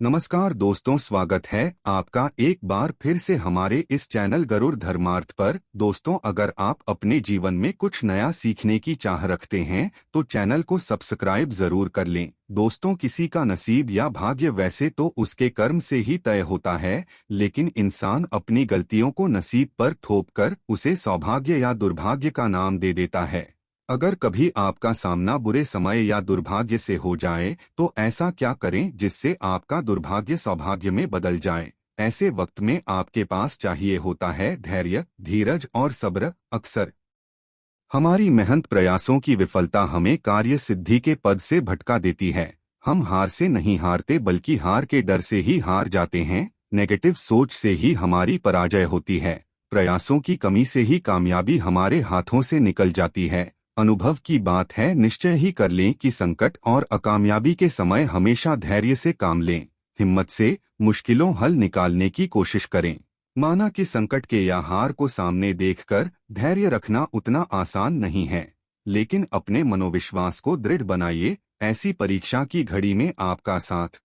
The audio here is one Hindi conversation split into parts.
नमस्कार दोस्तों, स्वागत है आपका एक बार फिर से हमारे इस चैनल गरुड़ धर्मार्थ पर। दोस्तों, अगर आप अपने जीवन में कुछ नया सीखने की चाह रखते हैं तो चैनल को सब्सक्राइब जरूर कर लें। दोस्तों, किसी का नसीब या भाग्य वैसे तो उसके कर्म से ही तय होता है, लेकिन इंसान अपनी गलतियों को नसीब पर थोपकर उसे सौभाग्य या दुर्भाग्य का नाम दे देता है। अगर कभी आपका सामना बुरे समय या दुर्भाग्य से हो जाए तो ऐसा क्या करें जिससे आपका दुर्भाग्य सौभाग्य में बदल जाए। ऐसे वक्त में आपके पास चाहिए होता है धैर्य, धीरज और सब्र। अक्सर हमारी मेहनत प्रयासों की विफलता हमें कार्य सिद्धि के पद से भटका देती है। हम हार से नहीं हारते बल्कि हार के डर से ही हार जाते हैं। नेगेटिव सोच से ही हमारी पराजय होती है। प्रयासों की कमी से ही कामयाबी हमारे हाथों से निकल जाती है। अनुभव की बात है, निश्चय ही कर लें कि संकट और अकामयाबी के समय हमेशा धैर्य से काम लें। हिम्मत से मुश्किलों हल निकालने की कोशिश करें। माना कि संकट के या हार को सामने देखकर धैर्य रखना उतना आसान नहीं है, लेकिन अपने मनोविश्वास को दृढ़ बनाइए। ऐसी परीक्षा की घड़ी में आपका साथ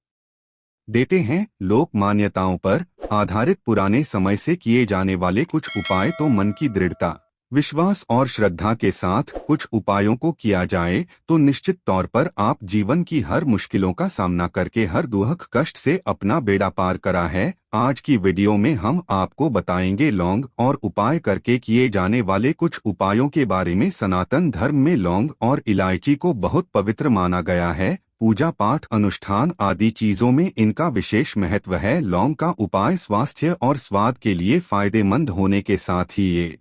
देते हैं लोक मान्यताओं पर आधारित पुराने समय से किए जाने वाले कुछ उपाय। तो मन की दृढ़ता, विश्वास और श्रद्धा के साथ कुछ उपायों को किया जाए तो निश्चित तौर पर आप जीवन की हर मुश्किलों का सामना करके हर दुख कष्ट से अपना बेड़ा पार करा है। आज की वीडियो में हम आपको बताएंगे लौंग और उपाय करके किए जाने वाले कुछ उपायों के बारे में। सनातन धर्म में लौंग और इलायची को बहुत पवित्र माना गया है। पूजा पाठ, अनुष्ठान आदि चीजों में इनका विशेष महत्व है। लौंग का उपाय स्वास्थ्य और स्वाद के लिए फायदेमंद होने के साथ ही ये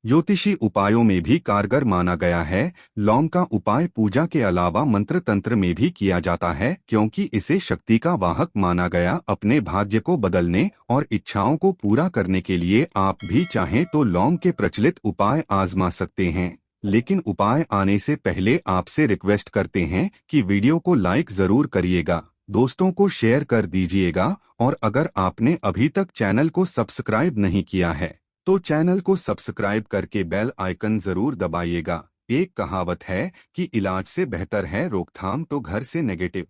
ज्योतिषी उपायों में भी कारगर माना गया है। लौंग का उपाय पूजा के अलावा मंत्र तंत्र में भी किया जाता है, क्योंकि इसे शक्ति का वाहक माना गया। अपने भाग्य को बदलने और इच्छाओं को पूरा करने के लिए आप भी चाहें तो लौंग के प्रचलित उपाय आजमा सकते हैं। लेकिन उपाय आने से पहले आपसे रिक्वेस्ट करते हैं कि वीडियो को लाइक जरूर करिएगा, दोस्तों को शेयर कर दीजिएगा, और अगर आपने अभी तक चैनल को सब्सक्राइब नहीं किया है तो चैनल को सब्सक्राइब करके बेल आइकन जरूर दबाइएगा। एक कहावत है कि इलाज से बेहतर है रोकथाम। तो घर से नेगेटिव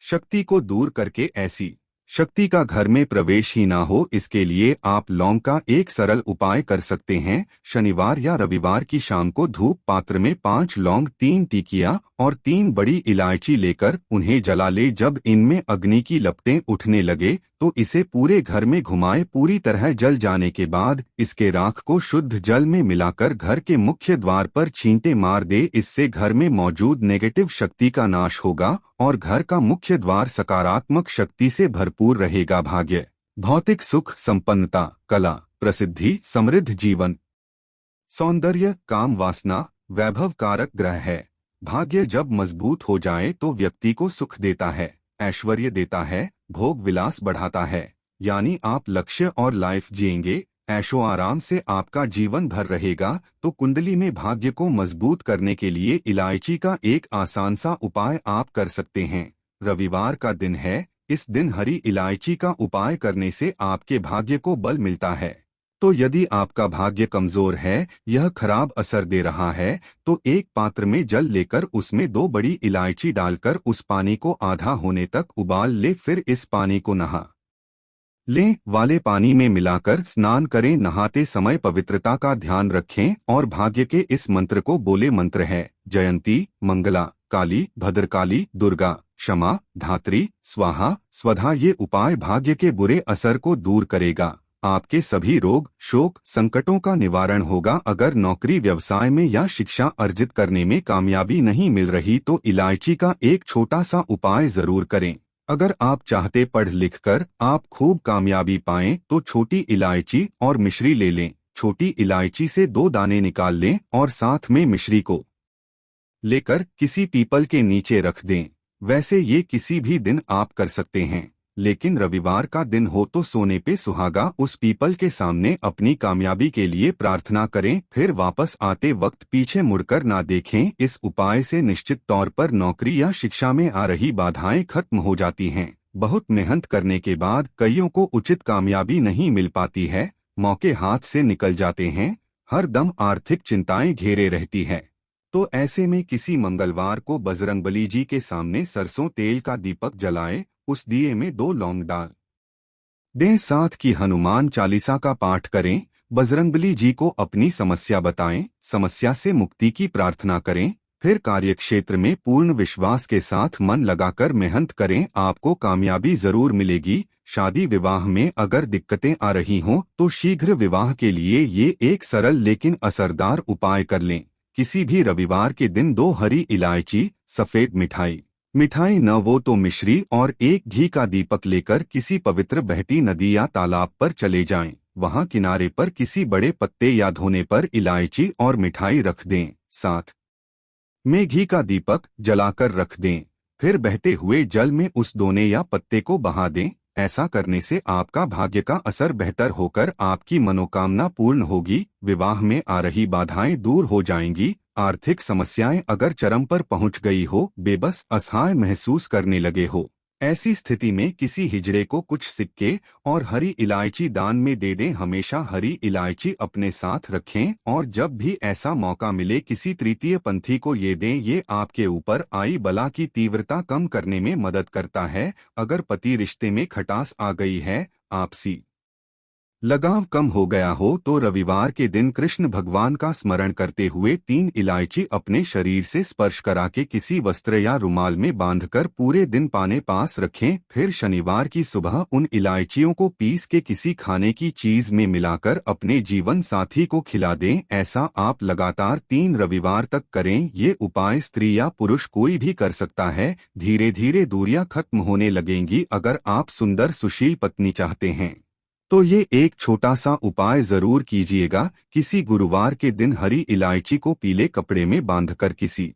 शक्ति को दूर करके ऐसी शक्ति का घर में प्रवेश ही ना हो, इसके लिए आप लौंग का एक सरल उपाय कर सकते हैं। शनिवार या रविवार की शाम को धूप पात्र में 5 लौंग, 3 टिकिया और 3 बड़ी इलायची लेकर उन्हें जला ले। जब इनमें अग्नि की लपटें उठने लगे तो इसे पूरे घर में घुमाए। पूरी तरह जल जाने के बाद इसके राख को शुद्ध जल में मिलाकर घर के मुख्य द्वार पर छींटे मार दे। इससे घर में मौजूद नेगेटिव शक्ति का नाश होगा और घर का मुख्य द्वार सकारात्मक शक्ति से भरपूर रहेगा। भाग्य, भौतिक सुख, संपन्नता, कला, प्रसिद्धि, समृद्ध जीवन, सौंदर्य, काम वासना, वैभव कारक ग्रह है। भाग्य जब मजबूत हो जाए तो व्यक्ति को सुख देता है, ऐश्वर्य देता है, भोग विलास बढ़ाता है। यानी आप लक्ष्य और लाइफ जिएंगे, ऐशो आराम से आपका जीवन भर रहेगा। तो कुंडली में भाग्य को मजबूत करने के लिए इलायची का एक आसान सा उपाय आप कर सकते हैं। रविवार का दिन है, इस दिन हरी इलायची का उपाय करने से आपके भाग्य को बल मिलता है। तो यदि आपका भाग्य कमजोर है, यह खराब असर दे रहा है, तो एक पात्र में जल लेकर उसमें 2 बड़ी इलायची डालकर उस पानी को आधा होने तक उबाल ले। फिर इस पानी को नहा लें वाले पानी में मिलाकर स्नान करें। नहाते समय पवित्रता का ध्यान रखें और भाग्य के इस मंत्र को बोले। मंत्र है जयंती, मंगला, काली, भद्रकाली, दुर्गा, क्षमा, धात्री, स्वाहा, स्वधा। ये उपाय भाग्य के बुरे असर को दूर करेगा। आपके सभी रोग, शोक, संकटों का निवारण होगा। अगर नौकरी, व्यवसाय में या शिक्षा अर्जित करने में कामयाबी नहीं मिल रही तो इलायची का एक छोटा सा उपाय जरूर करें। अगर आप चाहते पढ़ लिख कर आप खूब कामयाबी पाएं तो छोटी इलायची और मिश्री ले लें। छोटी इलायची से 2 दाने निकाल लें और साथ में मिश्री को लेकर किसी पीपल के नीचे रख दें। वैसे ये किसी भी दिन आप कर सकते हैं, लेकिन रविवार का दिन हो तो सोने पे सुहागा उस पीपल के सामने अपनी कामयाबी के लिए प्रार्थना करें। फिर वापस आते वक्त पीछे मुड़कर ना देखें। इस उपाय से निश्चित तौर पर नौकरी या शिक्षा में आ रही बाधाएं खत्म हो जाती हैं। बहुत मेहनत करने के बाद कईयों को उचित कामयाबी नहीं मिल पाती है, मौके हाथ से निकल जाते हैं, हर दम आर्थिक चिंताएं घेरे रहती है। तो ऐसे में किसी मंगलवार को बजरंगबली जी के सामने सरसों तेल का दीपक जलाएं उस दिए में 2 लौंग डाल दें। साथ की हनुमान चालीसा का पाठ करें। बजरंगबली जी को अपनी समस्या बताएं, समस्या से मुक्ति की प्रार्थना करें। फिर कार्यक्षेत्र में पूर्ण विश्वास के साथ मन लगाकर मेहनत करें, आपको कामयाबी जरूर मिलेगी। शादी विवाह में अगर दिक्कतें आ रही हों तो शीघ्र विवाह के लिए ये एक सरल लेकिन असरदार उपाय कर लें। किसी भी रविवार के दिन 2 हरी इलायची, सफेद मिठाई न वो तो मिश्री और एक घी का दीपक लेकर किसी पवित्र बहती नदी या तालाब पर चले जाएं। वहां किनारे पर किसी बड़े पत्ते या धोने पर इलायची और मिठाई रख दें। साथ में घी का दीपक जलाकर रख दें। फिर बहते हुए जल में उस दोने या पत्ते को बहा दें। ऐसा करने से आपका भाग्य का असर बेहतर होकर आपकी मनोकामना पूर्ण होगी। विवाह में आ रही बाधाएं दूर हो जाएंगी। आर्थिक समस्याएं अगर चरम पर पहुंच गई हो, बेबस असहाय महसूस करने लगे हो, ऐसी स्थिति में किसी हिजड़े को कुछ सिक्के और हरी इलायची दान में दे दें। हमेशा हरी इलायची अपने साथ रखें और जब भी ऐसा मौका मिले किसी तृतीय पंथी को ये दें। ये आपके ऊपर आई बला की तीव्रता कम करने में मदद करता है। अगर पति रिश्ते में खटास आ गई है, आपसी लगाव कम हो गया हो तो रविवार के दिन कृष्ण भगवान का स्मरण करते हुए 3 इलायची अपने शरीर से स्पर्श करा के किसी वस्त्र या रुमाल में बांधकर पूरे दिन पाने पास रखें। फिर शनिवार की सुबह उन इलायचियों को पीस के किसी खाने की चीज में मिलाकर अपने जीवन साथी को खिला दें। ऐसा आप लगातार 3 रविवार तक करें। ये उपाय स्त्री या पुरुष कोई भी कर सकता है। धीरे धीरे दूरियां खत्म होने लगेंगी। अगर आप सुंदर सुशील पत्नी चाहते हैं तो ये एक छोटा सा उपाय जरूर कीजिएगा। किसी गुरुवार के दिन हरी इलायची को पीले कपड़े में बांधकर किसी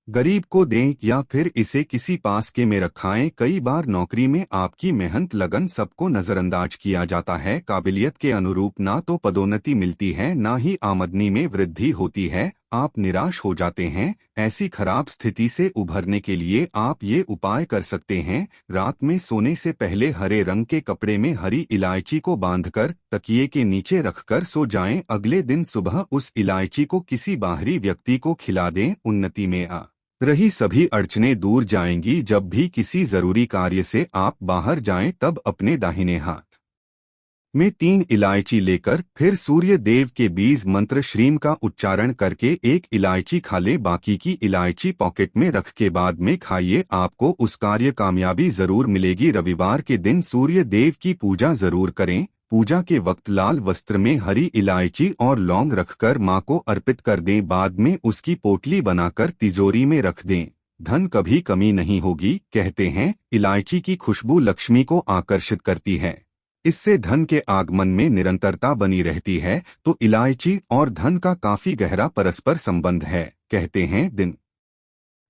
गरीब को दें या फिर इसे किसी पास के में रखाएं। कई बार नौकरी में आपकी मेहनत लगन सबको नजरअंदाज किया जाता है। काबिलियत के अनुरूप ना तो पदोन्नति मिलती है, ना ही आमदनी में वृद्धि होती है। आप निराश हो जाते हैं। ऐसी खराब स्थिति से उभरने के लिए आप ये उपाय कर सकते हैं। रात में सोने से पहले हरे रंग के कपड़े में हरी इलायची को बांधकर तकिए के नीचे रखकर सो जाएं। अगले दिन सुबह उस इलायची को किसी बाहरी व्यक्ति को खिला दें। उन्नति में आ रही सभी अड़चनें दूर जाएंगी। जब भी किसी जरूरी कार्य से आप बाहर जाएं तब अपने दाहिने हाथ में 3 इलायची लेकर फिर सूर्य देव के बीज मंत्र श्रीम का उच्चारण करके 1 इलायची खा ले। बाकी की इलायची पॉकेट में रख के बाद में खाइए। आपको उस कार्य कामयाबी जरूर मिलेगी। रविवार के दिन सूर्य देव की पूजा जरूर करें। पूजा के वक्त लाल वस्त्र में हरी इलायची और लौंग रखकर मां को अर्पित कर दें। बाद में उसकी पोटली बनाकर तिजोरी में रख दें। धन कभी कमी नहीं होगी। कहते हैं इलायची की खुशबू लक्ष्मी को आकर्षित करती है, इससे धन के आगमन में निरंतरता बनी रहती है। तो इलायची और धन का काफी गहरा परस्पर संबंध है। कहते हैं दिन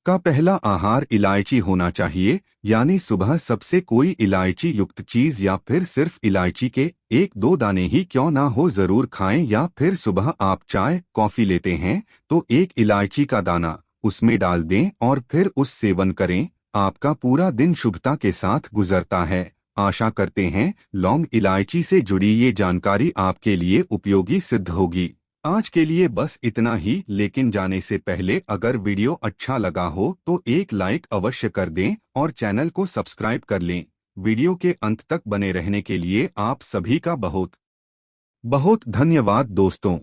का पहला आहार इलायची होना चाहिए, यानी सुबह सबसे कोई इलायची युक्त चीज या फिर सिर्फ इलायची के 1-2 दाने ही क्यों ना हो जरूर खाएं। या फिर सुबह आप चाय कॉफी लेते हैं तो 1 इलायची का दाना उसमें डाल दें और फिर उस सेवन करें। आपका पूरा दिन शुभता के साथ गुजरता है। आशा करते हैं लौंग इलायची से जुड़ी ये जानकारी आपके लिए उपयोगी सिद्ध होगी। आज के लिए बस इतना ही, लेकिन जाने से पहले अगर वीडियो अच्छा लगा हो तो एक लाइक अवश्य कर दें और चैनल को सब्सक्राइब कर लें। वीडियो के अंत तक बने रहने के लिए आप सभी का बहुत बहुत धन्यवाद दोस्तों।